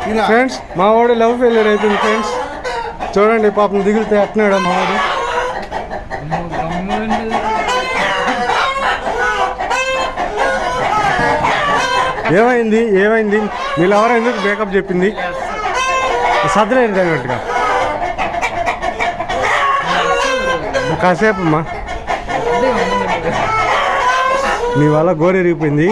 Friends మా వాడు love failure అయిపోయింది ఫ్రెండ్స్. చూడండి పాపం దిగులుతే అట్నాడు మా వాడు. ఏమైంది ఏమైంది మీ లవర్ ఎందుకు బ్రేకప్ చెప్పింది? సర్దలేదు అన్నట్టుగా కాసేపు అమ్మా నీ వల్ల గోరు ఎరిగిపోయింది.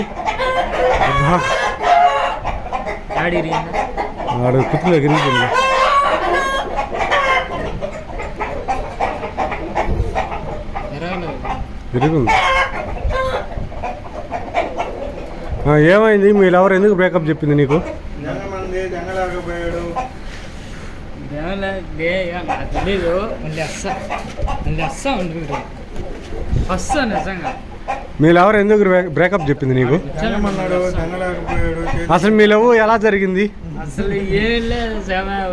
ఆడు కుత్తులో ఎరిగిపోయింది. ఎరుగుంది. ఏమైంది మీ లవర్ ఎందుకు బ్రేకప్ చెప్పింది నీకు? తెలీదు నిజంగా. మీ లవర్ ఎందుకు బ్రేకప్ చెప్పింది నీకు? అసలు మీ లవ్ ఎలా జరిగింది? అసలు ఏం లేదు,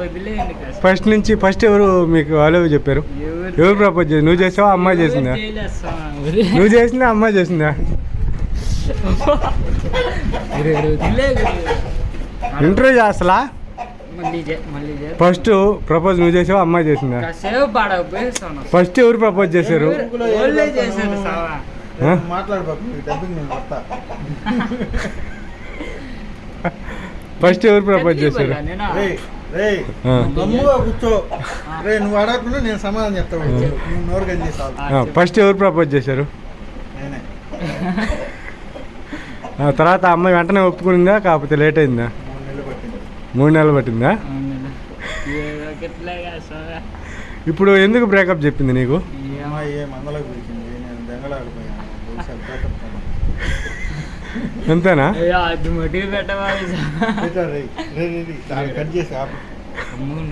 వదిలేయండి. ఫస్ట్ ఎవరు మీకు లవ్ చెప్పారు? ఎవరు ప్రపోజ్ చేసి? నువ్వు చేసావా అమ్మాయి చేసిందా? నువ్వు చేసిందా అమ్మాయి చేసిందా? ఇంటర్వ్యూ చేస్తలా? ఫస్ట్ ప్రపోజ్ నువ్వు చేసావా అమ్మాయి చేసిందా? ఫస్ట్ ఎవరు ప్రపోజ్ చేశారు? ఫస్ట్ ఎవరు ప్రపోజ్ చేశారు? నువ్వు అడగకుండా నేను సమాధానం చెప్తాను. ఫస్ట్ ఎవరు ప్రపోజ్ చేశారు? తర్వాత అమ్మాయి వెంటనే ఒప్పుకునిందా కాకపోతే లేట్ అయిందా? 3 నెలలు పట్టిందా? ఇప్పుడు ఎందుకు బ్రేకప్ చెప్పింది నీకు? అంతేనా? అది మట్టి పెట్టవాలి.